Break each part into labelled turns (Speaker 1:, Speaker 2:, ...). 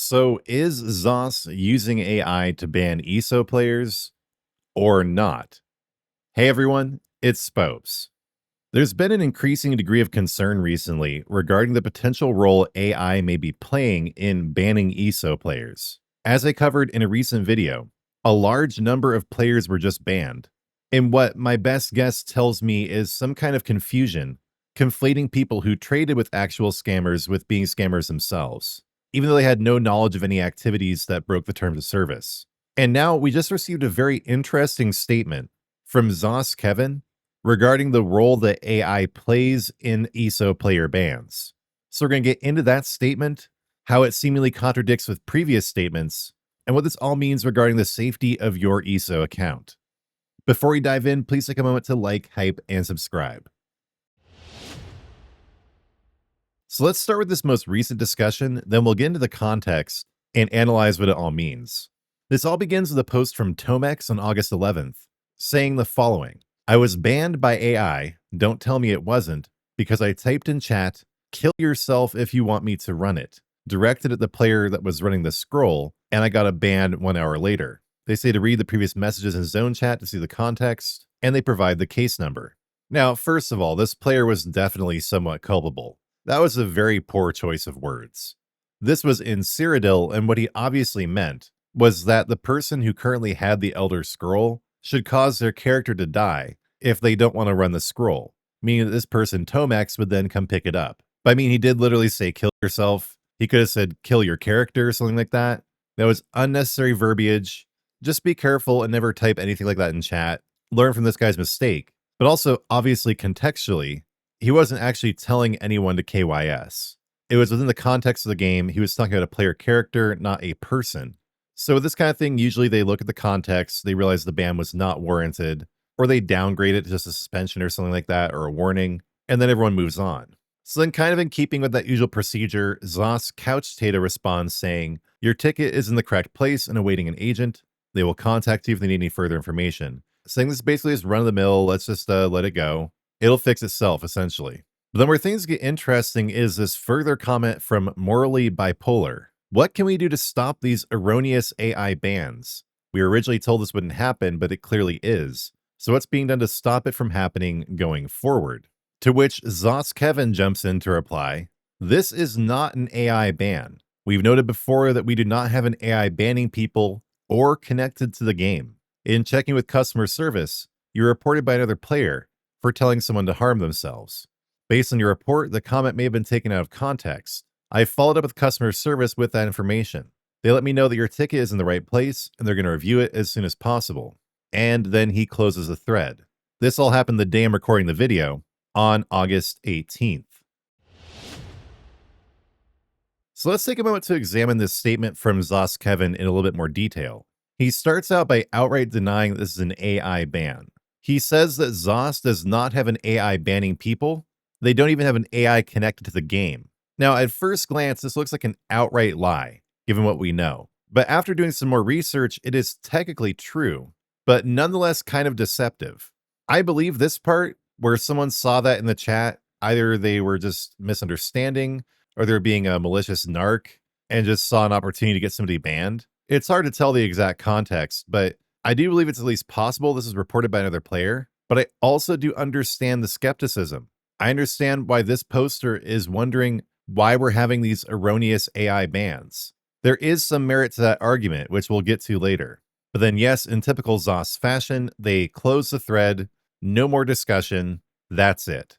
Speaker 1: So, is ZOS using AI to ban ESO players or not? Hey everyone, it's Spopes. There's been an increasing degree of concern recently regarding the potential role AI may be playing in banning ESO players. As I covered in a recent video, a large number of players were just banned. And what my best guess tells me is some kind of confusion, conflating people who traded with actual scammers with being scammers themselves, even though they had no knowledge of any activities that broke the terms of service. And now we just received a very interesting statement from ZOS Kevin regarding the role that AI plays in ESO player bans. So we're going to get into that statement, how it seemingly contradicts with previous statements, and what this all means regarding the safety of your ESO account. Before we dive in, please take a moment to like, hype, and subscribe. So let's start with this most recent discussion, then we'll get into the context and analyze what it all means. This all begins with a post from Tomex on August 11th, saying the following: I was banned by AI, don't tell me it wasn't, because I typed in chat, kill yourself if you want me to run it, directed at the player that was running the scroll, and I got a ban 1 hour later. They say to read the previous messages in zone chat to see the context, and they provide the case number. Now, first of all, this player was definitely somewhat culpable. That was a very poor choice of words. This was in Cyrodiil, and what he obviously meant was that the person who currently had the Elder Scroll should cause their character to die if they don't want to run the scroll, meaning that this person, Tomex, would then come pick it up. But I mean, he did literally say kill yourself. He could have said kill your character or something like that. That was unnecessary verbiage. Just be careful and never type anything like that in chat. Learn from this guy's mistake. But also, obviously, contextually, he wasn't actually telling anyone to KYS. It was within the context of the game. He was talking about a player character, not a person. So with this kind of thing, usually they look at the context, they realize the ban was not warranted, or they downgrade it to just a suspension or something like that, or a warning, and then everyone moves on. So then, kind of in keeping with that usual procedure, ZOS Couch Tata responds saying, your ticket is in the correct place and awaiting an agent. They will contact you if they need any further information. Saying this basically is run of the mill, let's just let it go. It'll fix itself, essentially. But then where things get interesting is this further comment from Morally Bipolar. What can we do to stop these erroneous AI bans? We were originally told this wouldn't happen, but it clearly is. So what's being done to stop it from happening going forward? To which ZOS Kevin jumps in to reply, this is not an AI ban. We've noted before that we do not have an AI banning people or connected to the game. In checking with customer service, you're reported by another player for telling someone to harm themselves. Based on your report, the comment may have been taken out of context. I followed up with customer service with that information. They let me know that your ticket is in the right place and they're going to review it as soon as possible. And then he closes the thread. This all happened the day I'm recording the video on August 18th. So let's take a moment to examine this statement from ZOS Kevin in a little bit more detail. He starts out by outright denying that this is an AI ban. He says that ZOS does not have an AI banning people. They don't even have an AI connected to the game. Now, at first glance, this looks like an outright lie, given what we know. But after doing some more research, it is technically true, but nonetheless kind of deceptive. I believe this part, where someone saw that in the chat, either they were just misunderstanding, or they're being a malicious narc, and just saw an opportunity to get somebody banned. It's hard to tell the exact context, but I do believe it's at least possible this is reported by another player, but I also do understand the skepticism. I understand why this poster is wondering why we're having these erroneous AI bans. There is some merit to that argument, which we'll get to later. But then yes, in typical ZOS fashion, they close the thread, no more discussion, that's it.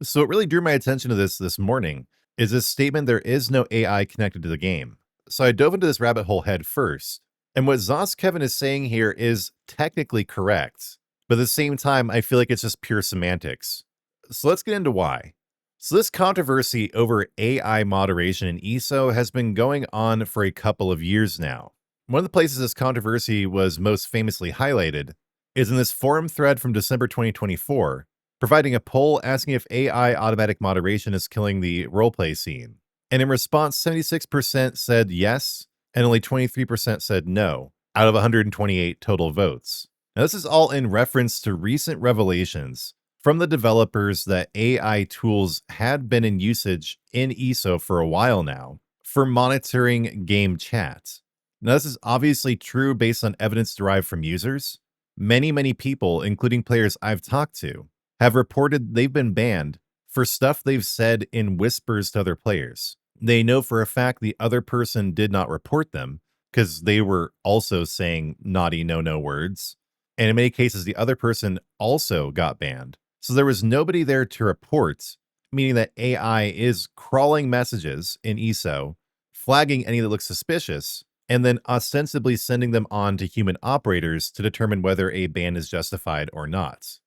Speaker 1: So what really drew my attention to this morning is this statement, there is no AI connected to the game. So I dove into this rabbit hole head first. And what ZOS Kevin is saying here is technically correct. But at the same time, I feel like it's just pure semantics. So let's get into why. So this controversy over AI moderation in ESO has been going on for a couple of years now. One of the places this controversy was most famously highlighted is in this forum thread from December 2024, providing a poll asking if AI automatic moderation is killing the roleplay scene. And in response, 76% said yes, and only 23% said no, out of 128 total votes. Now, this is all in reference to recent revelations from the developers that AI tools had been in usage in ESO for a while now for monitoring game chats. Now, this is obviously true based on evidence derived from users. Many people, including players I've talked to, have reported they've been banned for stuff they've said in whispers to other players. They know for a fact the other person did not report them because they were also saying naughty no words. And in many cases, the other person also got banned. So there was nobody there to report, meaning that AI is crawling messages in ESO, flagging any that look suspicious, and then ostensibly sending them on to human operators to determine whether a ban is justified or not.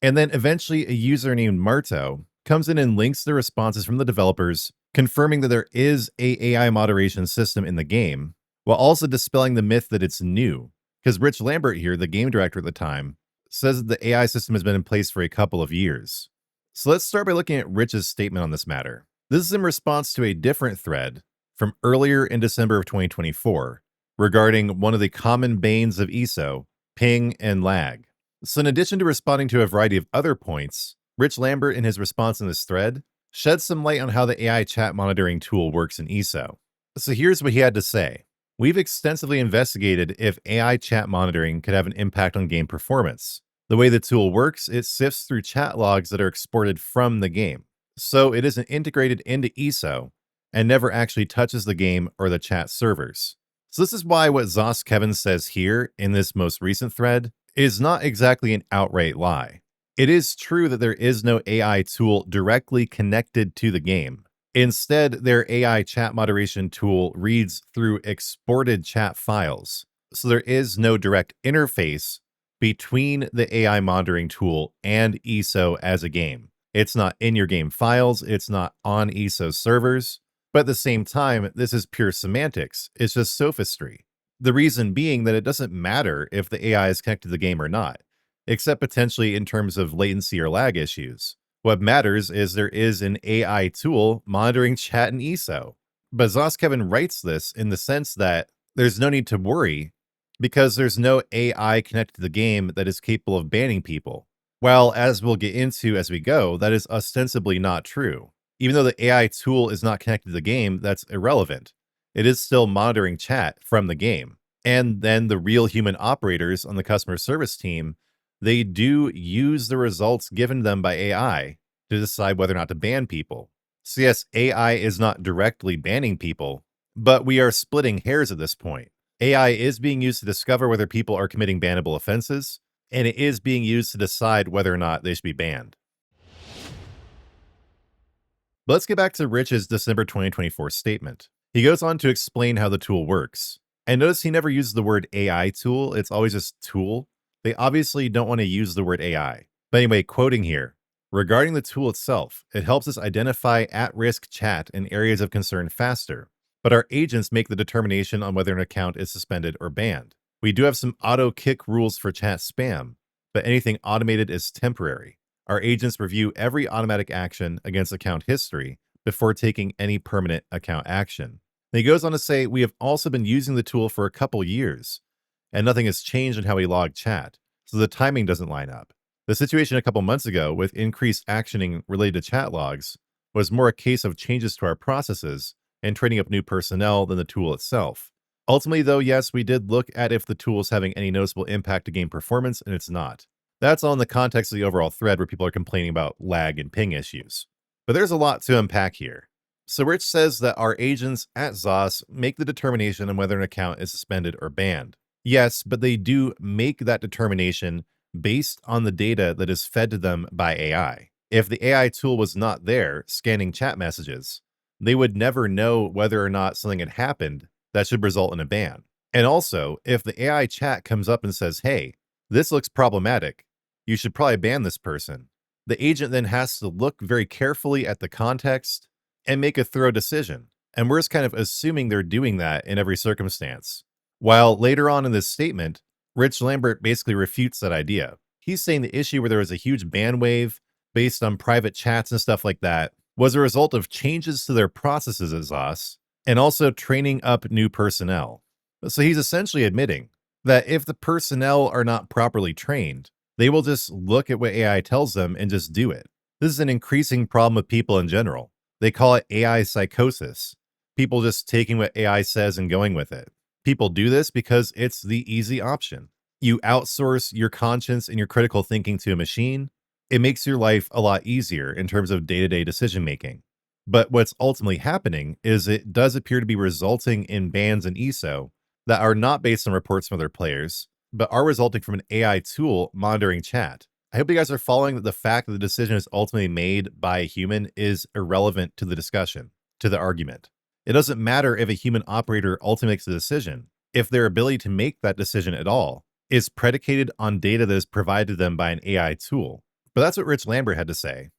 Speaker 1: And then eventually a user named Marto comes in and links the responses from the developers, confirming that there is a AI moderation system in the game, while also dispelling the myth that it's new. Because Rich Lambert here, the game director at the time, says that the AI system has been in place for a couple of years. So let's start by looking at Rich's statement on this matter. This is in response to a different thread from earlier in December of 2024 regarding one of the common banes of ESO, ping and lag. So in addition to responding to a variety of other points, Rich Lambert in his response in this thread sheds some light on how the AI chat monitoring tool works in ESO. So here's what he had to say. We've extensively investigated if AI chat monitoring could have an impact on game performance. The way the tool works, it sifts through chat logs that are exported from the game. So it isn't integrated into ESO and never actually touches the game or the chat servers. So this is why what ZOS Kevin says here in this most recent thread is not exactly an outright lie. It is true that there is no AI tool directly connected to the game. Instead, their AI chat moderation tool reads through exported chat files. So there is no direct interface between the AI monitoring tool and ESO as a game. It's not in your game files, it's not on ESO servers, but at the same time, this is pure semantics. It's just sophistry. The reason being that it doesn't matter if the AI is connected to the game or not, except potentially in terms of latency or lag issues. What matters is there is an AI tool monitoring chat and ESO. But ZOS Kevin writes this in the sense that there's no need to worry because there's no AI connected to the game that is capable of banning people. Well, as we'll get into as we go, that is ostensibly not true. Even though the AI tool is not connected to the game, that's irrelevant. It is still monitoring chat from the game. And then the real human operators on the customer service team, they do use the results given to them by AI to decide whether or not to ban people. So yes, AI is not directly banning people, but we are splitting hairs at this point. AI is being used to discover whether people are committing bannable offenses, and it is being used to decide whether or not they should be banned. But let's get back to Rich's December 2024 statement. He goes on to explain how the tool works. And notice he never uses the word AI tool, it's always just tool. They obviously don't want to use the word AI. But anyway, quoting here, regarding the tool itself, it helps us identify at-risk chat in areas of concern faster, but our agents make the determination on whether an account is suspended or banned. We do have some auto-kick rules for chat spam, but anything automated is temporary. Our agents review every automatic action against account history before taking any permanent account action. And he goes on to say, we have also been using the tool for a couple years, and nothing has changed in how we log chat, so the timing doesn't line up. The situation a couple months ago with increased actioning related to chat logs was more a case of changes to our processes and training up new personnel than the tool itself. Ultimately, though, yes, we did look at if the tool is having any noticeable impact to game performance, and it's not. That's all in the context of the overall thread where people are complaining about lag and ping issues. But there's a lot to unpack here. So Rich says that our agents at ZOS make the determination on whether an account is suspended or banned. Yes, but they do make that determination based on the data that is fed to them by AI. If the AI tool was not there scanning chat messages, they would never know whether or not something had happened that should result in a ban. And also, if the AI chat comes up and says, hey, this looks problematic, you should probably ban this person, the agent then has to look very carefully at the context and make a thorough decision. And we're just kind of assuming they're doing that in every circumstance. While later on in this statement, Rich Lambert basically refutes that idea. He's saying the issue where there was a huge ban wave based on private chats and stuff like that was a result of changes to their processes at ZOS and also training up new personnel. So he's essentially admitting that if the personnel are not properly trained, They will just look at what AI tells them and just do it. This is an increasing problem with people in general. They call it AI psychosis. People just taking what AI says and going with it. People do this because it's the easy option. You outsource your conscience and your critical thinking to a machine. It makes your life a lot easier in terms of day-to-day decision making. But what's ultimately happening is it does appear to be resulting in bans in ESO that are not based on reports from other players, but are resulting from an AI tool monitoring chat. I hope you guys are following that the fact that the decision is ultimately made by a human is irrelevant to the discussion, to the argument. It doesn't matter if a human operator ultimately makes the decision, if their ability to make that decision at all is predicated on data that is provided to them by an AI tool. But that's what Rich Lambert had to say.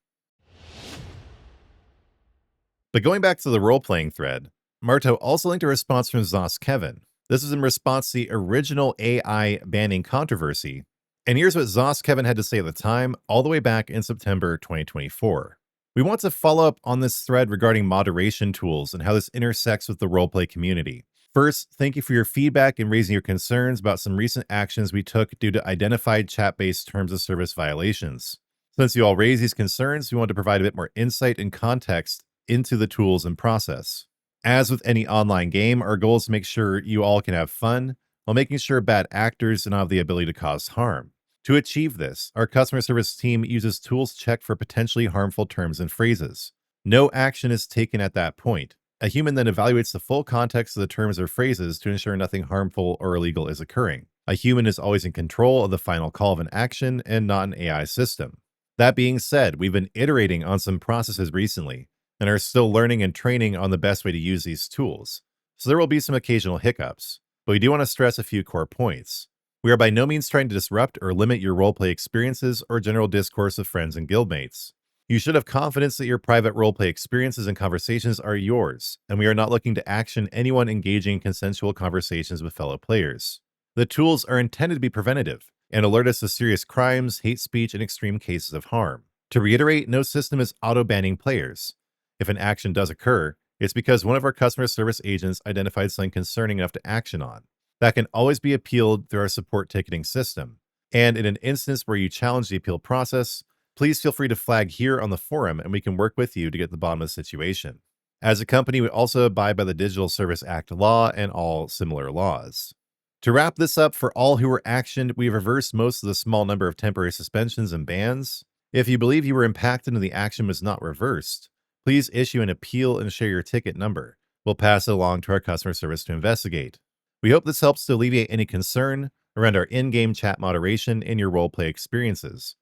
Speaker 1: But going back to the role-playing thread, Marto also linked a response from ZOS Kevin. This is in response to the original AI banning controversy. And here's what ZOS Kevin had to say at the time, all the way back in September 2024. We want to follow up on this thread regarding moderation tools and how this intersects with the roleplay community. First, thank you for your feedback and raising your concerns about some recent actions we took due to identified chat-based terms of service violations. Since you all raised these concerns, we want to provide a bit more insight and context into the tools and process. As with any online game, our goal is to make sure you all can have fun while making sure bad actors don't have the ability to cause harm. To achieve this, our customer service team uses tools to check for potentially harmful terms and phrases. No action is taken at that point. A human then evaluates the full context of the terms or phrases to ensure nothing harmful or illegal is occurring. A human is always in control of the final call of an action and not an AI system. That being said, we've been iterating on some processes recently and are still learning and training on the best way to use these tools. So there will be some occasional hiccups, but we do want to stress a few core points. We are by no means trying to disrupt or limit your roleplay experiences or general discourse with friends and guildmates. You should have confidence that your private roleplay experiences and conversations are yours, and we are not looking to action anyone engaging in consensual conversations with fellow players. The tools are intended to be preventative and alert us to serious crimes, hate speech, and extreme cases of harm. To reiterate, no system is auto-banning players. If an action does occur, it's because one of our customer service agents identified something concerning enough to action on. That can always be appealed through our support ticketing system. And in an instance where you challenge the appeal process, please feel free to flag here on the forum and we can work with you to get to the bottom of the situation. As a company, we also abide by the Digital Service Act law and all similar laws. To wrap this up, for all who were actioned, we've reversed most of the small number of temporary suspensions and bans. If you believe you were impacted and the action was not reversed, please issue an appeal and share your ticket number. We'll pass it along to our customer service to investigate. We hope this helps to alleviate any concern around our in-game chat moderation and your roleplay experiences.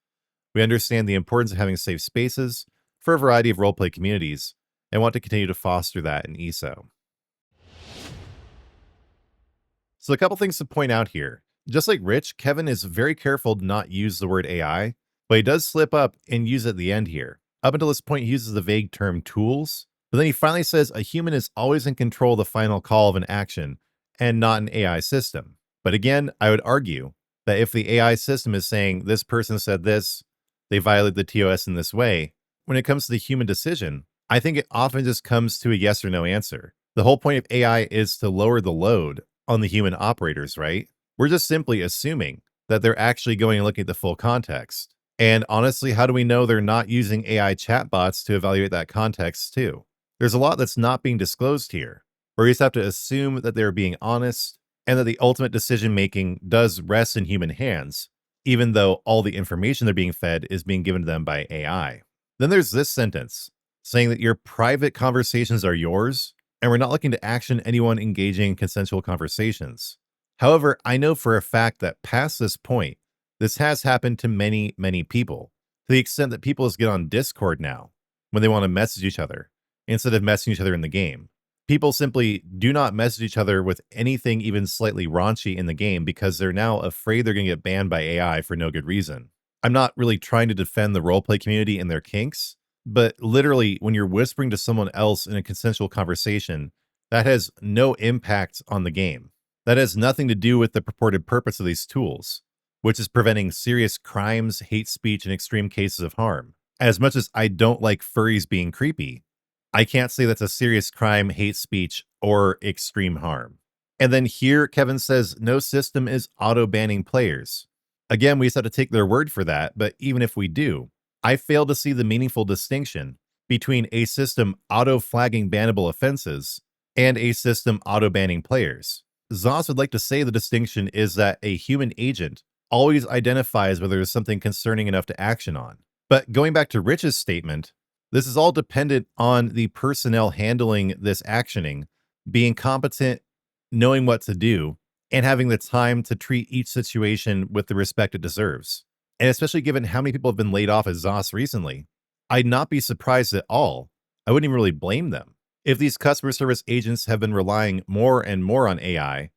Speaker 1: We understand the importance of having safe spaces for a variety of roleplay communities and want to continue to foster that in ESO. So a couple things to point out here. Just like Rich, Kevin is very careful to not use the word AI, but he does slip up and use it at the end here. Up until this point, he uses the vague term tools, but then he finally says a human is always in control of the final call of an action and not an AI system. But again, I would argue that if the AI system is saying this person said this, they violated the TOS in this way, when it comes to the human decision, I think it often just comes to a yes or no answer. The whole point of AI is to lower the load on the human operators, right? We're just simply assuming that they're actually going and looking at the full context. And honestly, how do we know they're not using AI chatbots to evaluate that context too? There's a lot that's not being disclosed here, where you just have to assume that they're being honest and that the ultimate decision making does rest in human hands, even though all the information they're being fed is being given to them by AI. Then there's this sentence saying that your private conversations are yours, and we're not looking to action anyone engaging in consensual conversations. However, I know for a fact that past this point, this has happened to many, many people, to the extent that people just get on Discord now when they want to message each other instead of messaging each other in the game. People simply do not message each other with anything even slightly raunchy in the game because they're now afraid they're going to get banned by AI for no good reason. I'm not really trying to defend the roleplay community and their kinks, but literally when you're whispering to someone else in a consensual conversation, that has no impact on the game. That has nothing to do with the purported purpose of these tools, which is preventing serious crimes, hate speech, and extreme cases of harm. As much as I don't like furries being creepy, I can't say that's a serious crime, hate speech, or extreme harm. And then here, Kevin says no system is auto-banning players. Again, we just have to take their word for that, but even if we do, I fail to see the meaningful distinction between a system auto-flagging bannable offenses and a system auto-banning players. ZOS would like to say the distinction is that a human agent always identifies whether there's something concerning enough to action on. But going back to Rich's statement, this is all dependent on the personnel handling this actioning being competent, knowing what to do, and having the time to treat each situation with the respect it deserves. And especially given how many people have been laid off at ZOS recently, I'd not be surprised at all. I wouldn't even really blame them if these customer service agents have been relying more and more on AI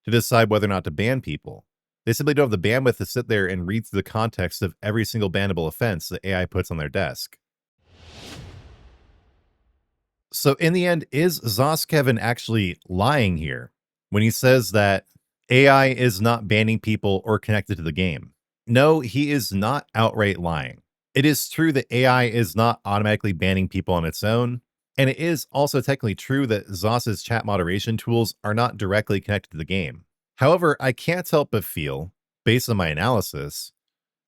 Speaker 1: to decide whether or not to ban people. They simply don't have the bandwidth to sit there and read through the context of every single bannable offense that AI puts on their desk. So in the end, is ZOS Kevin actually lying here when he says that AI is not banning people or connected to the game? No, he is not outright lying. It is true that AI is not automatically banning people on its own, and it is also technically true that ZOS's chat moderation tools are not directly connected to the game. However, I can't help but feel, based on my analysis,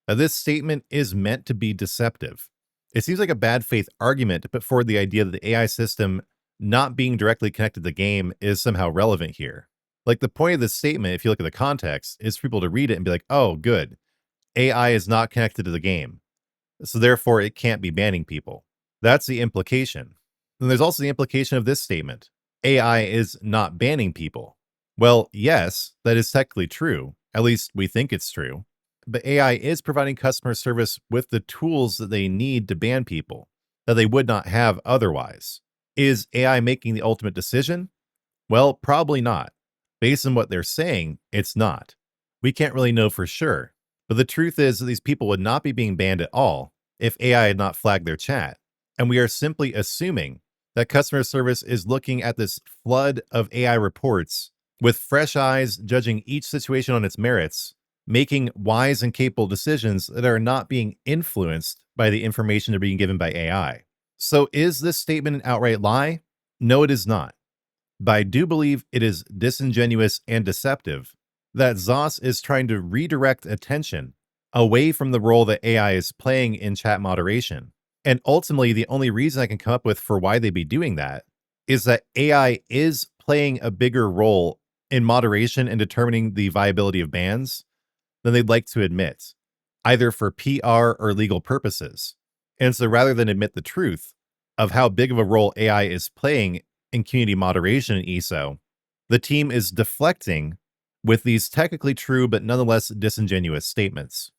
Speaker 1: that this statement is meant to be deceptive. It seems like a bad faith argument to put forward the idea that the AI system not being directly connected to the game is somehow relevant here. Like, the point of this statement, if you look at the context, is for people to read it and be like, oh, good, AI is not connected to the game, so therefore it can't be banning people. That's the implication. Then there's also the implication of this statement. AI is not banning people. Well, yes, that is technically true. At least we think it's true. But AI is providing customer service with the tools that they need to ban people that they would not have otherwise. Is AI making the ultimate decision? Well, probably not. Based on what they're saying, it's not. We can't really know for sure. But the truth is that these people would not be being banned at all if AI had not flagged their chat. And we are simply assuming that customer service is looking at this flood of AI reports with fresh eyes, judging each situation on its merits, making wise and capable decisions that are not being influenced by the information they're being given by AI. So is this statement an outright lie? No, it is not. But I do believe it is disingenuous and deceptive that ZOS is trying to redirect attention away from the role that AI is playing in chat moderation. And ultimately, the only reason I can come up with for why they'd be doing that is that AI is playing a bigger role in moderation and determining the viability of bans than they'd like to admit, either for PR or legal purposes. And so rather than admit the truth of how big of a role AI is playing in community moderation in ESO, the team is deflecting with these technically true but nonetheless disingenuous statements.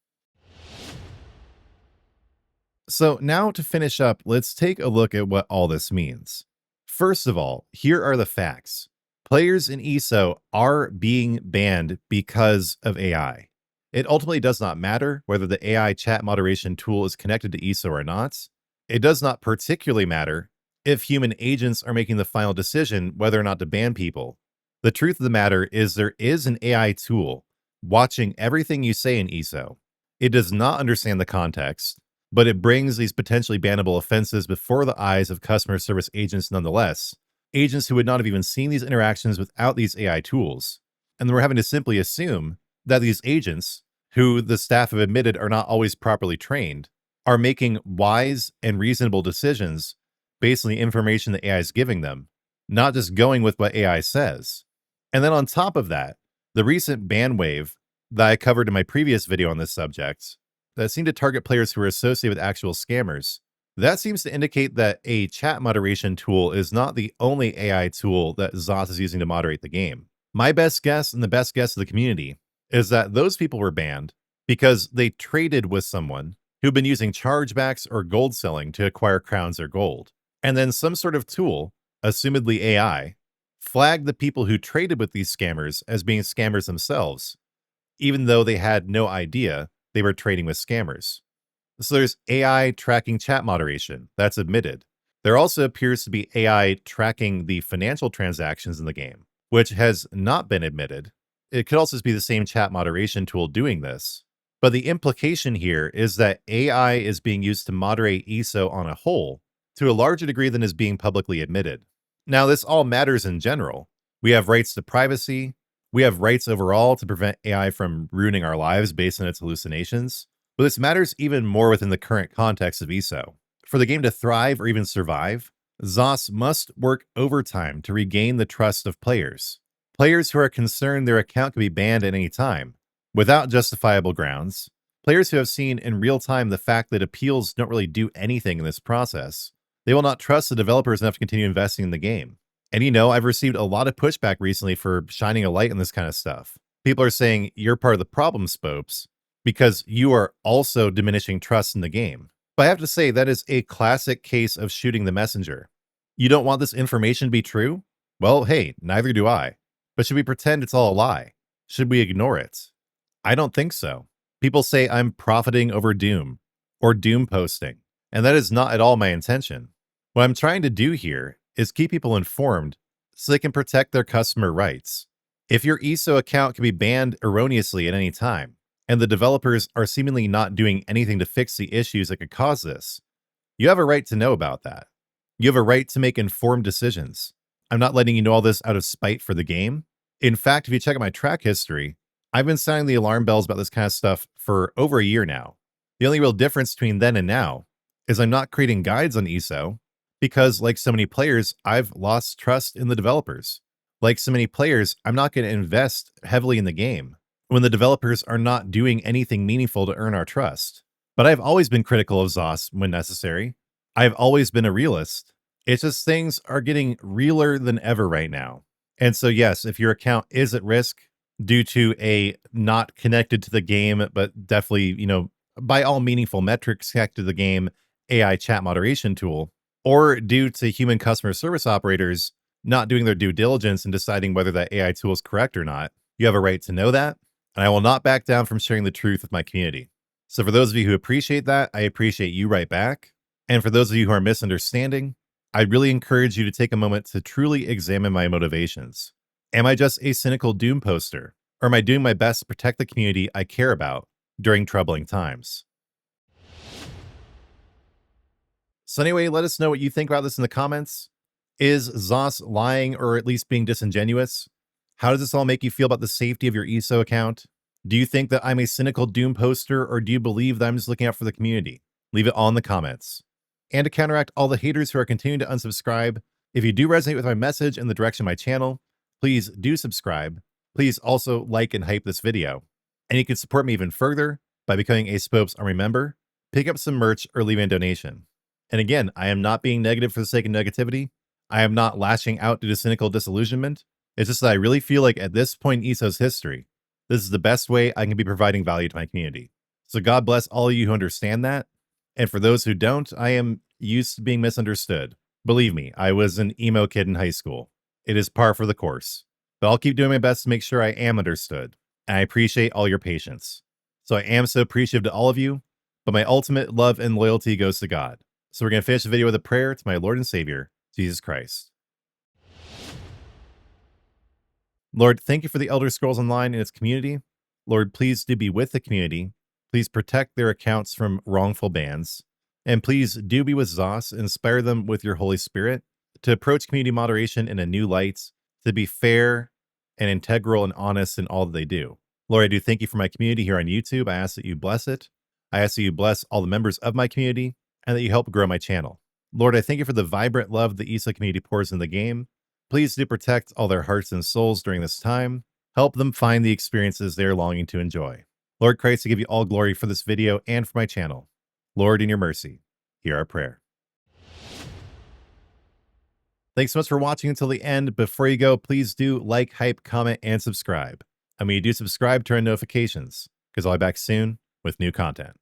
Speaker 1: So now to finish up, let's take a look at what all this means. First of all, here are the facts. Players in ESO are being banned because of AI. It ultimately does not matter whether the AI chat moderation tool is connected to ESO or not. It does not particularly matter if human agents are making the final decision whether or not to ban people. The truth of the matter is there is an AI tool watching everything you say in ESO. It does not understand the context, but it brings these potentially bannable offenses before the eyes of customer service agents nonetheless, agents who would not have even seen these interactions without these AI tools. And then we're having to simply assume that these agents, who the staff have admitted are not always properly trained, are making wise and reasonable decisions based on the information that AI is giving them, not just going with what AI says. And then on top of that, the recent ban wave that I covered in my previous video on this subject that seemed to target players who are associated with actual scammers, that seems to indicate that a chat moderation tool is not the only AI tool that ZOS is using to moderate the game. My best guess, and the best guess of the community, is that those people were banned because they traded with someone who'd been using chargebacks or gold selling to acquire crowns or gold. And then some sort of tool, assumedly AI, flagged the people who traded with these scammers as being scammers themselves, even though they had no idea they were trading with scammers. So there's AI tracking chat moderation, that's admitted. There also appears to be AI tracking the financial transactions in the game, which has not been admitted. It could also be the same chat moderation tool doing this. But the implication here is that AI is being used to moderate ESO on a whole to a larger degree than is being publicly admitted. Now, this all matters in general. We have rights to privacy, We have rights overall to prevent AI from ruining our lives based on its hallucinations, but this matters even more within the current context of ESO. For the game to thrive or even survive, ZOS must work overtime to regain the trust of players. Players who are concerned their account could be banned at any time, without justifiable grounds. Players who have seen in real time the fact that appeals don't really do anything in this process. They will not trust the developers enough to continue investing in the game. And I've received a lot of pushback recently for shining a light on this kind of stuff. People are saying you're part of the problem, Spopes, because you are also diminishing trust in the game. But I have to say, that is a classic case of shooting the messenger. You don't want this information to be true? Well, hey, neither do I. But should we pretend it's all a lie? Should we ignore it? I don't think so. People say I'm profiting over doom or doom posting, and that is not at all my intention. What I'm trying to do here is keep people informed so they can protect their customer rights. If your ESO account can be banned erroneously at any time, and the developers are seemingly not doing anything to fix the issues that could cause this, you have a right to know about that. You have a right to make informed decisions. I'm not letting you know all this out of spite for the game. In fact, if you check out my track history, I've been sounding the alarm bells about this kind of stuff for over a year now. The only real difference between then and now is I'm not creating guides on ESO because, like so many players, I've lost trust in the developers. Like so many players, I'm not going to invest heavily in the game when the developers are not doing anything meaningful to earn our trust. But I've always been critical of ZOS when necessary. I've always been a realist. It's just things are getting realer than ever right now. And so, yes, if your account is at risk due to a not connected to the game, but definitely, by all meaningful metrics connected to the game, AI chat moderation tool, or due to human customer service operators not doing their due diligence and deciding whether that AI tool is correct or not, you have a right to know that. And I will not back down from sharing the truth with my community. So for those of you who appreciate that, I appreciate you right back. And for those of you who are misunderstanding, I really encourage you to take a moment to truly examine my motivations. Am I just a cynical doom poster? Or am I doing my best to protect the community I care about during troubling times? So anyway, let us know what you think about this in the comments. Is ZOS lying or at least being disingenuous? How does this all make you feel about the safety of your ESO account? Do you think that I'm a cynical doom poster, or do you believe that I'm just looking out for the community? Leave it all in the comments. And to counteract all the haters who are continuing to unsubscribe, if you do resonate with my message and the direction of my channel, please do subscribe. Please also like and hype this video. And you can support me even further by becoming a Spopes Army member, pick up some merch, or leave a donation. And again, I am not being negative for the sake of negativity. I am not lashing out due to cynical disillusionment. It's just that I really feel like at this point in ESO's history, this is the best way I can be providing value to my community. So God bless all of you who understand that. And for those who don't, I am used to being misunderstood. Believe me, I was an emo kid in high school. It is par for the course. But I'll keep doing my best to make sure I am understood. And I appreciate all your patience. So I am so appreciative to all of you, but my ultimate love and loyalty goes to God. So we're going to finish the video with a prayer to my Lord and Savior, Jesus Christ. Lord, thank you for the Elder Scrolls Online and its community. Lord, please do be with the community. Please protect their accounts from wrongful bans. And please do be with ZOS. Inspire them with your Holy Spirit to approach community moderation in a new light, to be fair and integral and honest in all that they do. Lord, I do thank you for my community here on YouTube. I ask that you bless it. I ask that you bless all the members of my community and that you help grow my channel. Lord, I thank you for the vibrant love the ESO community pours in the game. Please do protect all their hearts and souls during this time. Help them find the experiences they're longing to enjoy. Lord Christ, I give you all glory for this video and for my channel. Lord, in your mercy, hear our prayer. Thanks so much for watching until the end. Before you go, please do like, hype, comment, and subscribe. And when you do subscribe, turn on notifications, because I'll be back soon with new content.